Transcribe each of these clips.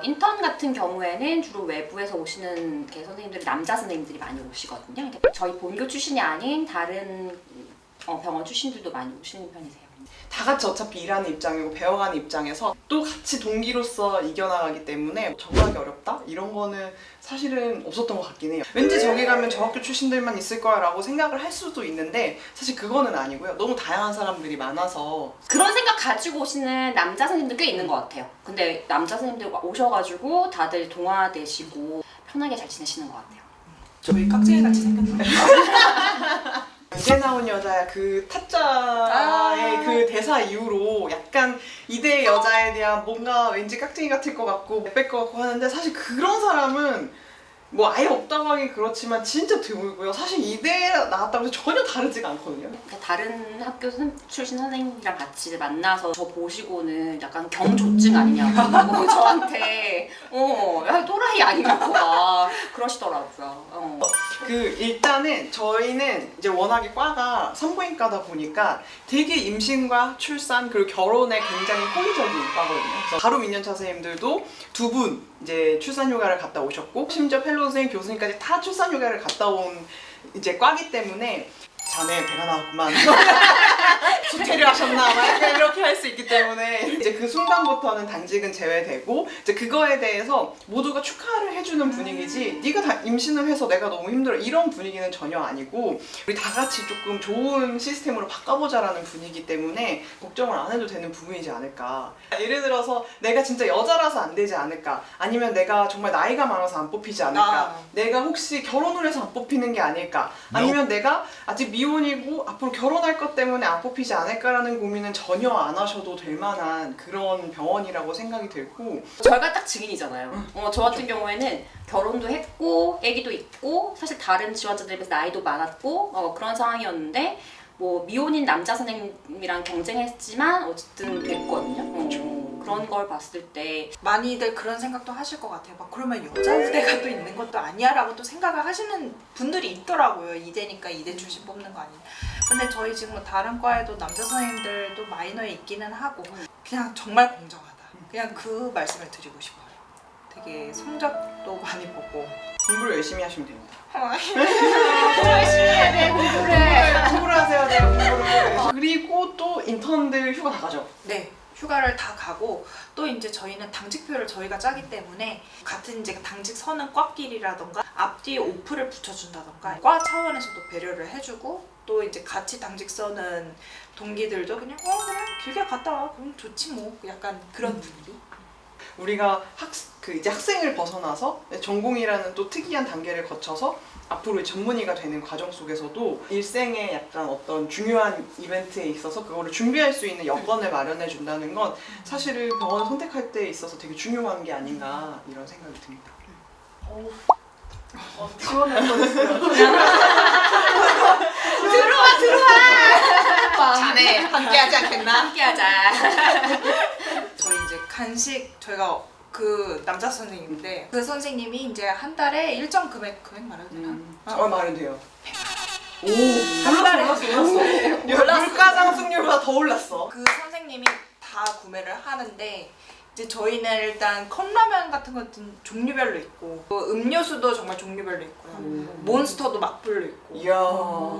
인턴 같은 경우에는 주로 외부에서 오시는 선생님들이 남자 선생님들이 많이 오시거든요. 저희 본교 출신이 아닌 다른 병원 출신들도 많이 오시는 편이세요. 다 같이 어차피 일하는 입장이고 배워가는 입장에서 또 같이 동기로서 이겨나가기 때문에 적응하기 어렵다? 이런 거는 사실은 없었던 것 같긴 해요. 왠지 저기 가면 저 학교 출신들만 있을 거야 라고 생각을 할 수도 있는데 사실 그거는 아니고요. 너무 다양한 사람들이 많아서 그런 생각 가지고 오시는 남자 선생님들 꽤 있는 것 같아요. 근데 남자 선생님들 오셔가지고 다들 동화되시고 편하게 잘 지내시는 것 같아요. 저희 깍쟁이 같이 생겼는데. 이제 나온 여자야 그 타짜의 그 대사 이후로 약간 이대 여자에 대한 뭔가 왠지 깍쟁이 같을 것 같고 뺄 것 같고 하는데 사실 그런 사람은 뭐 아예 없다고 하긴 그렇지만 진짜 드물고요. 사실 이대 나왔다고 해서 전혀 다르지가 않거든요. 다른 학교 출신 선생님이랑 같이 만나서 저 보시고는 약간 경조증 아니냐고 저한테 야 또라이 아니냐고 막 그러시더라고요. 그 일단은 저희는 이제 워낙에 과가 산부인과다 보니까 되게 임신과 출산 그리고 결혼에 굉장히 호의적인 과거든요. 그래서 바로 민년차 선생님들도 두 분 이제 출산 휴가를 갔다 오셨고 심지어 펠로우 선생님 교수님까지 다 출산 휴가를 갔다 온 이제 과기 때문에 자네 배가 나왔구만 수태를 하셨나 막 약간 이렇게 할 수 있기 때문에 이제 그 순간부터는 당직은 제외되고 이제 그거에 대해서 모두가 축하를 해주는 분위기지 네가 다 임신을 해서 내가 너무 힘들어 이런 분위기는 전혀 아니고 우리 다 같이 조금 좋은 시스템으로 바꿔보자라는 분위기 때문에 걱정을 안 해도 되는 부분이지 않을까. 예를 들어서 내가 진짜 여자라서 안 되지 않을까, 아니면 내가 정말 나이가 많아서 안 뽑히지 않을까, 내가 혹시 결혼을 해서 안 뽑히는 게 아닐까, 아니면 내가 아직 미혼이고 앞으로 결혼할 것 때문에 안 뽑히지 않을까라는 고민은 전혀 안 하셔도 될 만한 그런 병원이라고 생각이 들고. 저희가 딱 증인이잖아요. 저 같은 경우에는 결혼도 했고 애기도 있고 사실 다른 지원자들에 비해서 나이도 많았고 그런 상황이었는데 뭐 미혼인 남자 선생님이랑 경쟁했지만 어쨌든 됐거든요. 그런 걸 봤을 때 많이들 그런 생각도 하실 것 같아요. 막 그러면 여자 후대가 또 있는 것도 아니야 라고 또 생각을 하시는 분들이 있더라고요. 이대니까 이대 출신 뽑는 거 아니냐. 근데 저희 지금 다른 과에도 남자 선생님들도 마이너에 있기는 하고 그냥 정말 공정하다. 그냥 그 말씀을 드리고 싶어요. 되게 성적도 많이 보고 공부를 열심히 하시면 됩니다. 열심히 해야 돼 공부를. 공부를 하셔야 돼요. 공부를. 그리고 또 인턴들 휴가 다 가죠. 네. 휴가를 다 가고 또 이제 저희는 당직표를 저희가 짜기 때문에 같은 이제 당직 서는 과끼리라던가 앞뒤에 오프를 붙여준다던가 과 차원에서도 배려를 해주고 또 이제 같이 당직 서는 동기들도 그냥 그래 길게 갔다 와 그럼 좋지 뭐 약간 그런 분위기. 우리가 이제 학생을 벗어나서 전공이라는 또 특이한 단계를 거쳐서 앞으로 전문의가 되는 과정 속에서도 일생의 약간 어떤 중요한 이벤트에 있어서 그거를 준비할 수 있는 여건을 마련해 준다는 건 사실은 병원을 선택할 때 있어서 되게 중요한 게 아닌가 이런 생각이 듭니다. 시원할 뻔했어요. 들어와. 자네 함께하지 않겠나? 함께하자. 저희 이제 간식 저희가 그 남자 선생님인데 그 선생님이 이제 한 달에 일정 금액 말해도 되나? 말은 돼요. 오, 한 달에 올랐어. 물가 상승률보다 더 올랐어. 그 선생님이 다 구매를 하는데 이제 저희는 일단 컵라면 같은 것은 종류별로 있고 음료수도 정말 종류별로 있고요. 몬스터도 막불로 있고 이야.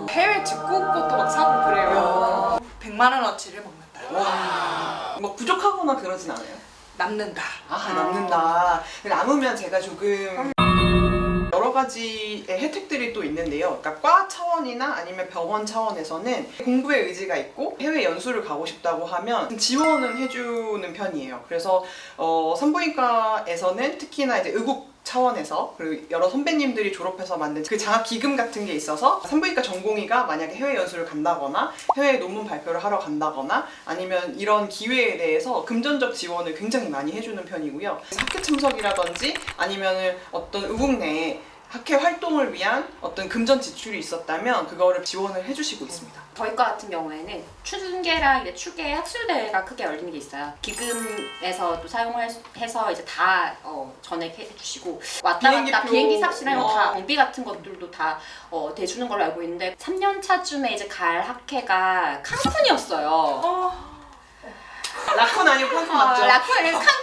해외 직구 것도 막 사고 그래요. 100만 원어치를 먹는다. 와. 뭐 부족하거나 그러진 않아요? 남는다. 남는다. 남으면 제가 조금 여러 가지의 혜택들이 또 있는데요. 그러니까 과 차원이나 아니면 병원 차원에서는 공부에 의지가 있고 해외 연수를 가고 싶다고 하면 지원은 해주는 편이에요. 그래서 산부인과에서는 특히나 이제 의국 차원에서 그리고 여러 선배님들이 졸업해서 만든 그 장학 기금 같은 게 있어서 산부인과 전공의가 만약에 해외 연수를 간다거나 해외 논문 발표를 하러 간다거나 아니면 이런 기회에 대해서 금전적 지원을 굉장히 많이 해주는 편이고요. 학회 참석이라든지 아니면은 어떤 의국 내에 학회 활동을 위한 어떤 금전 지출이 있었다면 그거를 지원을 해주시고 있습니다. 저희 과 같은 경우에는 추계랑 이제 추계 학술대회가 크게 열리는 게 있어요. 기금에서 또 사용을 해서 이제 다 전액해 주시고 왔다 갔다 비행기 삭시랑 다 경비 같은 것들도 다 대주는 걸로 알고 있는데 3년 차쯤에 이제 갈 학회가 칸쿤이었어요. 라쿤 아니고 칸쿤 맞죠? 라쿤 칸쿤.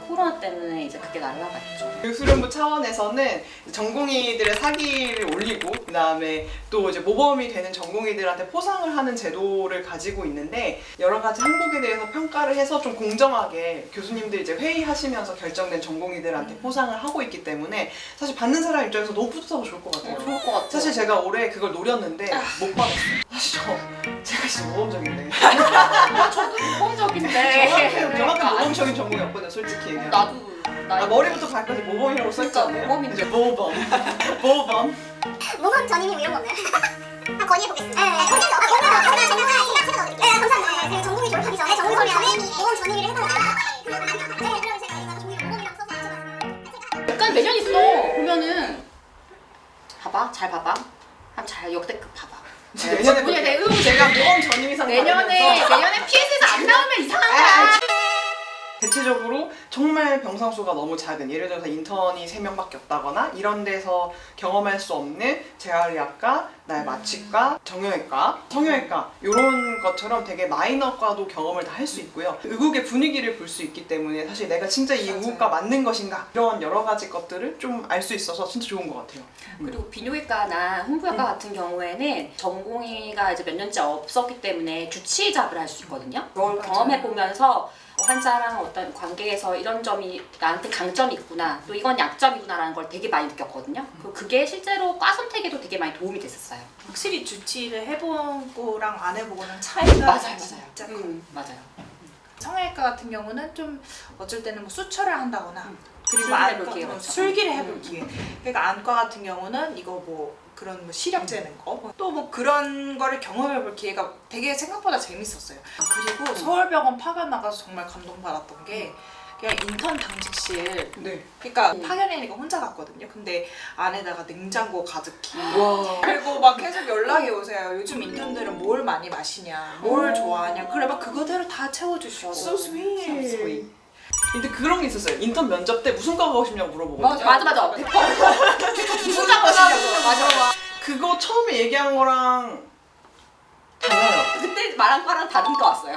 코로나 때문에 이제 그게 날라갔죠. 교수련부 차원에서는 전공의들의 사기를 올리고 그다음에 또 이제 모범이 되는 전공의들한테 포상을 하는 제도를 가지고 있는데 여러 가지 항목에 대해서 평가를 해서 좀 공정하게 교수님들이 이제 회의하시면서 결정된 전공의들한테 포상을 하고 있기 때문에 사실 받는 사람 입장에서 너무 뿌듯하고 좋을 것 같아요. 좋을 것 같아요. 사실 제가 올해 그걸 노렸는데 못 받았어요. 사실 제가 진짜 모범적인데. 저도 모범적인데. 저만큼 모범적인 전공이었거든요, 솔직히 얘기하면. 나도. 머리부터 발까지 모범이라고 써있잖아요. 모범인데. 모범. 모범. 모범 전임이 이런 거 없나요? 한번 건의해보겠습니다. 네, 건의해서 제가 네, 감사합니다. 네, 전공이 졸업하기 전에 전공이 모범 전임위를 했다고 네, 그럼 제가 종이를 모범이라고 써서 붙여놨는데 약간 매년 있어. 보면은 봐봐, 잘 봐봐. 한번 잘 역대급 봐봐. 제가 모범 전임이상 내년에 PS에서 안 나오면 이상한 거야. 대체적으로 정말 병상수가 너무 작은, 예를 들어서 인턴이 3명밖에 없다거나 이런 데서 경험할 수 없는 재활의학과, 나의 마취과, 정형외과, 성형외과 이런 것처럼 되게 마이너과도 경험을 다 할 수 있고요. 의국의 분위기를 볼 수 있기 때문에 사실 내가 진짜 이 의국과 맞는 것인가 이런 여러 가지 것들을 좀 알 수 있어서 진짜 좋은 것 같아요. 그리고 비뇨기과나 흉부외과 같은 경우에는 전공의가 이제 몇 년째 없었기 때문에 주치의잡을 할 수 있거든요. 그걸 경험해 보면서 환자랑 어떤 관계에서 이런 점이 나한테 강점이 있구나, 또 이건 약점이구나라는 걸 되게 많이 느꼈거든요. 그게 실제로 과 선택에도 되게 많이 도움이 됐었어요. 확실히 주치를 해보고랑 안 해보고는 차이가 맞아요. 진짜 커요. 맞아요. 성형외과 같은 경우는 좀 어쩔 때는 뭐 수처를 한다거나 그리고 술기를 해볼 안과, 기회가 있죠. 술기를 해볼 기회. 그러니까 안과 같은 경우는 이거 뭐 그런 뭐 시력 재는 거, 또 뭐 그런 거를 경험해볼 기회가 되게 생각보다 재밌었어요. 그리고 서울병원 파견 나가서 정말 감동받았던 게 그냥 인턴 당직실. 네. 그러니까 파견이니까 혼자 갔거든요. 근데 안에다가 냉장고 가득히. 와. 그리고 막 계속 연락이 오세요. 요즘 인턴들은 뭘 많이 마시냐, 뭘 좋아하냐. 그래 막 그거대로 다 채워주시고. So sweet. So sweet. 근데 그런 게 있었어요. 인턴 면접 때 무슨 과 가고 싶냐고 물어보거든요. 맞아. 무슨 작업이냐고. 맞아. 그거 처음에 얘기한 거랑 달라요. 그때 말한 거랑 다른 거 왔어요.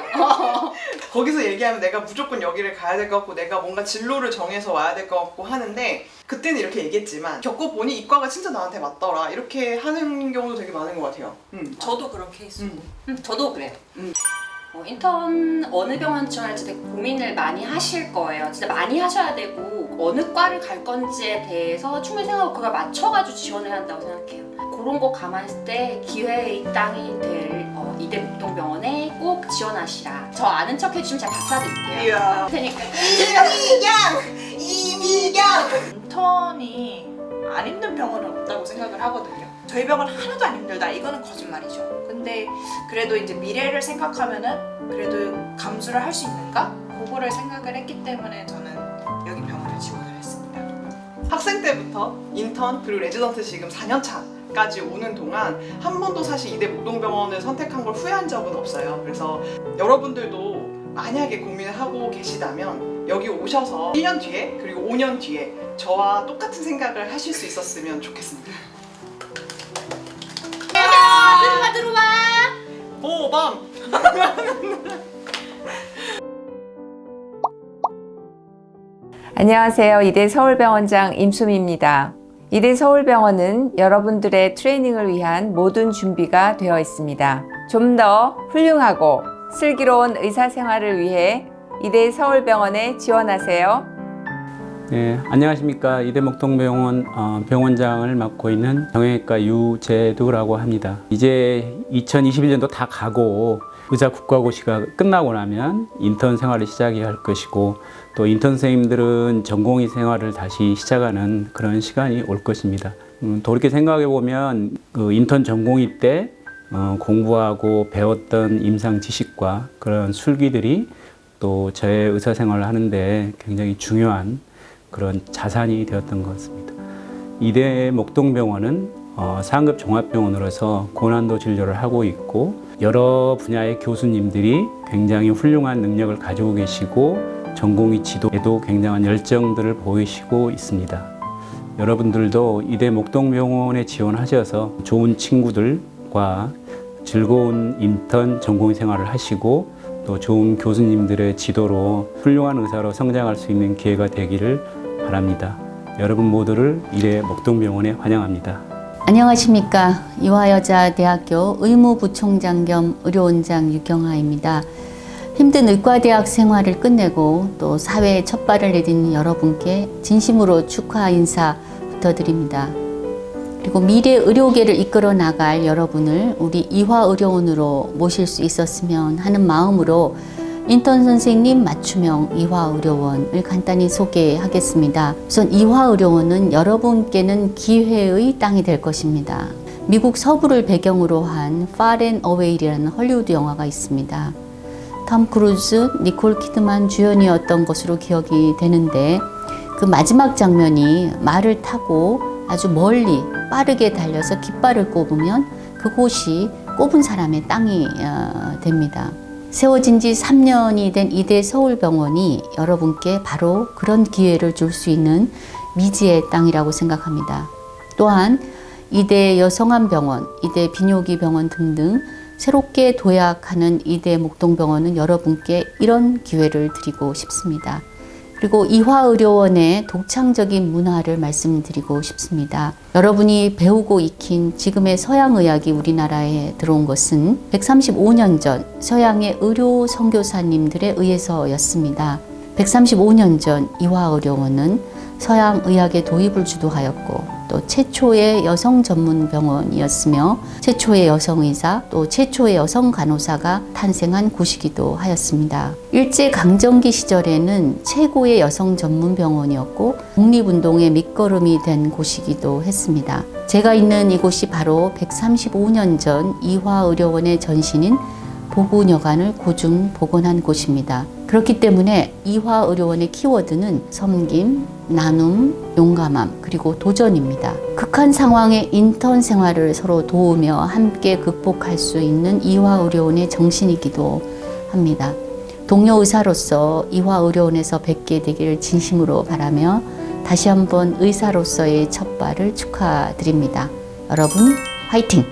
거기서 얘기하면 내가 무조건 여기를 가야 될 것 같고 내가 뭔가 진로를 정해서 와야 될 것 같고 하는데 그때는 이렇게 얘기했지만 겪어보니 이과가 진짜 나한테 맞더라 이렇게 하는 경우도 되게 많은 것 같아요. 저도 그런 케이스고. 저도 그래요. 인턴 어느 병원 지원할지 되게 고민을 많이 하실 거예요. 진짜 많이 하셔야 되고 어느 과를 갈 건지에 대해서 충분히 생각하고 그걸 맞춰가지고 지원을 한다고 생각해요. 그런 거 감안했을 때 기회의 땅이 될 이대 목동병원에 꼭 지원하시라. 저 아는 척 해주시면 제가 밥 사드릴게요. 이야. 그러니까 이미경! 인턴이 안 힘든 병원은 없다고 생각을 하거든요. 저희 병원 하나도 안 힘들다. 이거는 거짓말이죠. 근데 그래도 이제 미래를 생각하면은 그래도 감수를 할 수 있는가? 그거를 생각을 했기 때문에 저는 여기 병원을 지원을 했습니다. 학생 때부터 인턴 그리고 레지던트 지금 4년 차까지 오는 동안 한 번도 사실 이대 목동병원을 선택한 걸 후회한 적은 없어요. 그래서 여러분들도 만약에 고민을 하고 계시다면 여기 오셔서 1년 뒤에 그리고 5년 뒤에 저와 똑같은 생각을 하실 수 있었으면 좋겠습니다. 들어와. 보범! 안녕하세요. 이대 서울병원장 임수미입니다. 이대 서울병원은 여러분들의 트레이닝을 위한 모든 준비가 되어 있습니다. 좀 더 훌륭하고 슬기로운 의사생활을 위해 이대 서울병원에 지원하세요. 네, 안녕하십니까. 이대목동병원 병원장을 맡고 있는 정형외과 유재두라고 합니다. 이제 2021년도 다 가고 의사 국가고시가 끝나고 나면 인턴 생활을 시작해야 할 것이고 또 인턴 선생님들은 전공의 생활을 다시 시작하는 그런 시간이 올 것입니다. 돌이켜 생각해 보면 그 인턴 전공의 때 공부하고 배웠던 임상 지식과 그런 술기들이 또 저의 의사 생활을 하는데 굉장히 중요한 그런 자산이 되었던 것 같습니다. 이대 목동병원은 상급 종합병원으로서 고난도 진료를 하고 있고 여러 분야의 교수님들이 굉장히 훌륭한 능력을 가지고 계시고 전공의 지도에도 굉장한 열정들을 보이시고 있습니다. 여러분들도 이대 목동병원에 지원하셔서 좋은 친구들과 즐거운 인턴 전공의 생활을 하시고 또 좋은 교수님들의 지도로 훌륭한 의사로 성장할 수 있는 기회가 되기를 바랍니다. 여러분 모두를 이대 목동병원에 환영합니다. 안녕하십니까. 이화여자대학교 의무부총장 겸 의료원장 유경아입니다. 힘든 의과대학 생활을 끝내고 또 사회에 첫 발을 내딛는 여러분께 진심으로 축하 인사 부탁드립니다. 그리고 미래 의료계를 이끌어 나갈 여러분을 우리 이화의료원으로 모실 수 있었으면 하는 마음으로 인턴 선생님 맞춤형 이화의료원을 간단히 소개하겠습니다. 우선 이화의료원은 여러분께는 기회의 땅이 될 것입니다. 미국 서부를 배경으로 한 Far and Away라는 헐리우드 영화가 있습니다. 톰 크루즈, 니콜 키드만 주연이었던 것으로 기억이 되는데 그 마지막 장면이 말을 타고 아주 멀리 빠르게 달려서 깃발을 꼽으면 그곳이 꼽은 사람의 땅이 됩니다. 세워진 지 3년이 된 이대 서울병원이 여러분께 바로 그런 기회를 줄 수 있는 미지의 땅이라고 생각합니다. 또한 이대 여성암병원, 이대 비뇨기병원 등등 새롭게 도약하는 이대 목동병원은 여러분께 이런 기회를 드리고 싶습니다. 그리고 이화의료원의 독창적인 문화를 말씀드리고 싶습니다. 여러분이 배우고 익힌 지금의 서양의학이 우리나라에 들어온 것은 135년 전 서양의 의료 선교사님들에 의해서였습니다. 135년 전 이화의료원은 서양의학의 도입을 주도하였고 또 최초의 여성 전문 병원이었으며 최초의 여성의사 또 최초의 여성 간호사가 탄생한 곳이기도 하였습니다. 일제강점기 시절에는 최고의 여성 전문 병원이었고 독립운동의 밑거름이 된 곳이기도 했습니다. 제가 있는 이곳이 바로 135년 전 이화의료원의 전신인 보군여관을 고증 복원한 곳입니다. 그렇기 때문에 이화의료원의 키워드는 섬김, 나눔, 용감함, 그리고 도전입니다. 극한 상황의 인턴 생활을 서로 도우며 함께 극복할 수 있는 이화의료원의 정신이기도 합니다. 동료 의사로서 이화의료원에서 뵙게 되기를 진심으로 바라며 다시 한번 의사로서의 첫 발을 축하드립니다. 여러분 화이팅!